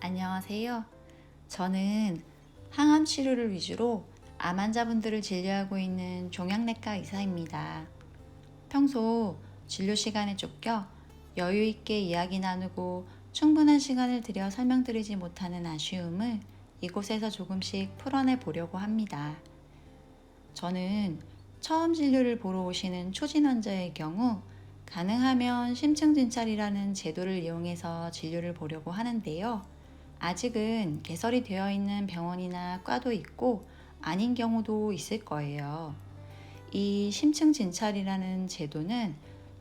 안녕하세요. 저는 항암 치료를 위주로 암 환자분들을 진료하고 있는 종양내과 의사입니다. 평소 진료 시간에 쫓겨 여유 있게 이야기 나누고 충분한 시간을 들여 설명드리지 못하는 아쉬움을 이곳에서 조금씩 풀어내 보려고 합니다. 저는 처음 진료를 보러 오시는 초진 환자의 경우 가능하면 심층 진찰이라는 제도를 이용해서 진료를 보려고 하는데요. 아직은 개설이 되어 있는 병원이나 과도 있고 아닌 경우도 있을 거예요. 이 심층 진찰이라는 제도는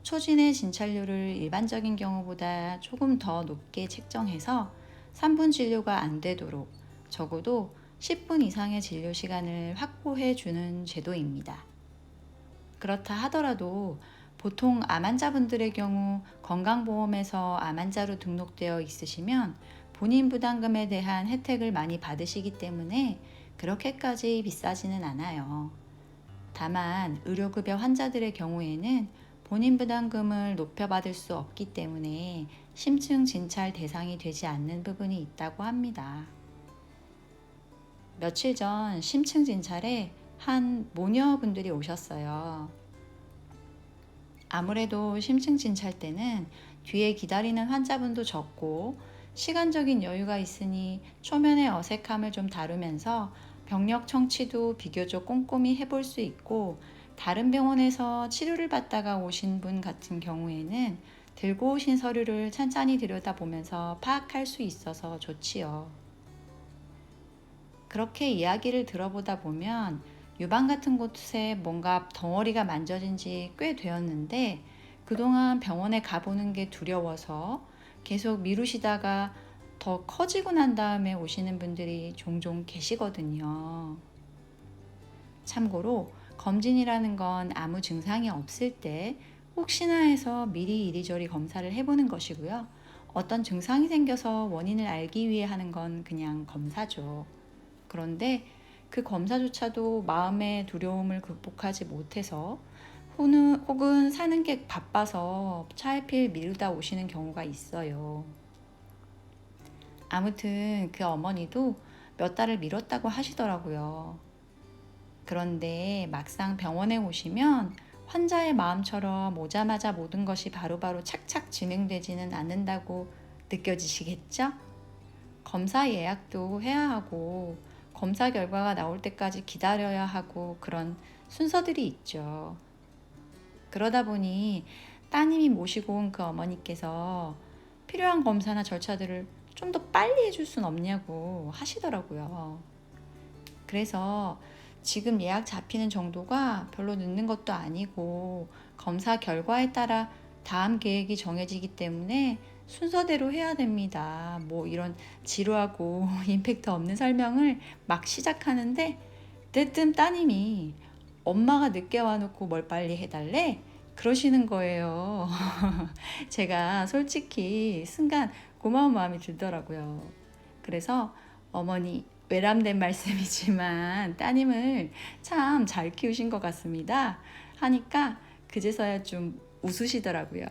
초진의 진찰료를 일반적인 경우보다 조금 더 높게 책정해서 3분 진료가 안 되도록 적어도 10분 이상의 진료 시간을 확보해 주는 제도입니다. 그렇다 하더라도 보통 암 환자분들의 경우 건강보험에서 암 환자로 등록되어 있으시면 본인 부담금에 대한 혜택을 많이 받으시기 때문에 그렇게까지 비싸지는 않아요. 다만 의료급여 환자들의 경우에는 본인 부담금을 높여받을 수 없기 때문에 심층 진찰 대상이 되지 않는 부분이 있다고 합니다. 며칠 전 심층 진찰에 한 모녀분들이 오셨어요. 아무래도 심층 진찰 때는 뒤에 기다리는 환자분도 적고 시간적인 여유가 있으니 초면의 어색함을 좀 다루면서 병력 청취도 비교적 꼼꼼히 해볼 수 있고, 다른 병원에서 치료를 받다가 오신 분 같은 경우에는 들고 오신 서류를 찬찬히 들여다보면서 파악할 수 있어서 좋지요. 그렇게 이야기를 들어보다 보면 유방 같은 곳에 뭔가 덩어리가 만져진 지 꽤 되었는데 그동안 병원에 가보는 게 두려워서 계속 미루시다가 더 커지고 난 다음에 오시는 분들이 종종 계시거든요. 참고로 검진이라는 건 아무 증상이 없을 때 혹시나 해서 미리 이리저리 검사를 해보는 것이고요. 어떤 증상이 생겨서 원인을 알기 위해 하는 건 그냥 검사죠. 그런데 그 검사조차도 마음의 두려움을 극복하지 못해서 혹은 사는 게 바빠서 차일피일 미루다 오시는 경우가 있어요. 아무튼 그 어머니도 몇 달을 미뤘다고 하시더라고요. 그런데 막상 병원에 오시면 환자의 마음처럼 오자마자 모든 것이 바로바로 착착 진행되지는 않는다고 느껴지시겠죠? 검사 예약도 해야 하고 검사 결과가 나올 때까지 기다려야 하고 그런 순서들이 있죠. 그러다 보니 따님이 모시고 온 그 어머니께서 필요한 검사나 절차들을 좀 더 빨리 해줄 순 없냐고 하시더라고요. 그래서 지금 예약 잡히는 정도가 별로 늦는 것도 아니고 검사 결과에 따라 다음 계획이 정해지기 때문에 순서대로 해야 됩니다. 뭐 이런 지루하고 임팩트 없는 설명을 막 시작하는데 뜨뜸 따님이 엄마가 늦게 와놓고 뭘 빨리 해달래? 그러시는 거예요. 제가 솔직히 순간 고마운 마음이 들더라고요. 그래서 어머니 외람된 말씀이지만 따님을 참 잘 키우신 것 같습니다 하니까 그제서야 좀 웃으시더라고요.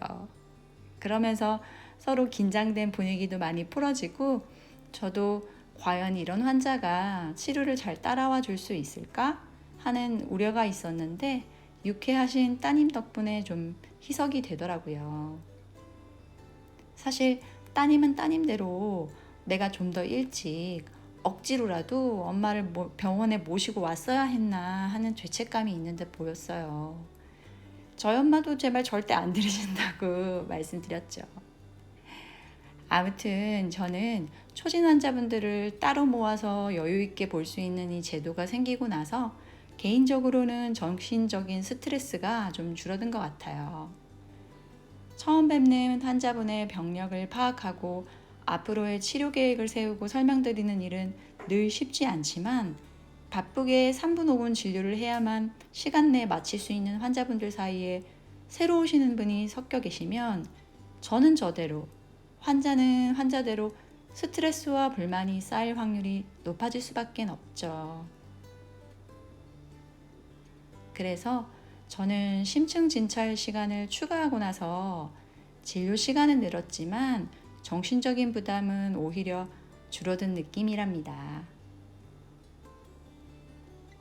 그러면서 서로 긴장된 분위기도 많이 풀어지고 저도 과연 이런 환자가 치료를 잘 따라와 줄 수 있을까 하는 우려가 있었는데 유쾌하신 따님 덕분에 좀 희석이 되더라고요. 사실 따님은 따님대로 내가 좀 더 일찍 억지로라도 엄마를 병원에 모시고 왔어야 했나 하는 죄책감이 있는 듯 보였어요. 저희 엄마도 제 말 절대 안 들으신다고 말씀드렸죠. 아무튼 저는 초진 환자분들을 따로 모아서 여유 있게 볼 수 있는 이 제도가 생기고 나서 개인적으로는 정신적인 스트레스가 좀 줄어든 것 같아요. 처음 뵙는 환자분의 병력을 파악하고 앞으로의 치료 계획을 세우고 설명드리는 일은 늘 쉽지 않지만 바쁘게 3분 5분 진료를 해야만 시간 내에 마칠 수 있는 환자분들 사이에 새로 오시는 분이 섞여 계시면 저는 저대로 환자는 환자대로 스트레스와 불만이 쌓일 확률이 높아질 수밖에 없죠. 그래서 저는 심층 진찰 시간을 추가하고 나서 진료 시간은 늘었지만 정신적인 부담은 오히려 줄어든 느낌이랍니다.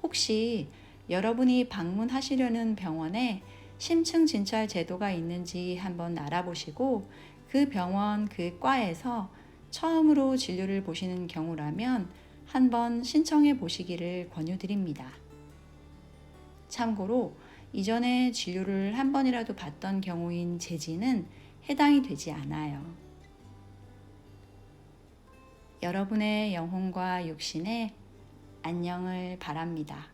혹시 여러분이 방문하시려는 병원에 심층 진찰 제도가 있는지 한번 알아보시고 그 병원 그 과에서 처음으로 진료를 보시는 경우라면 한번 신청해 보시기를 권유드립니다. 참고로 이전에 진료를 한 번이라도 받던 경우인 재진은 해당이 되지 않아요. 여러분의 영혼과 육신의 안녕을 바랍니다.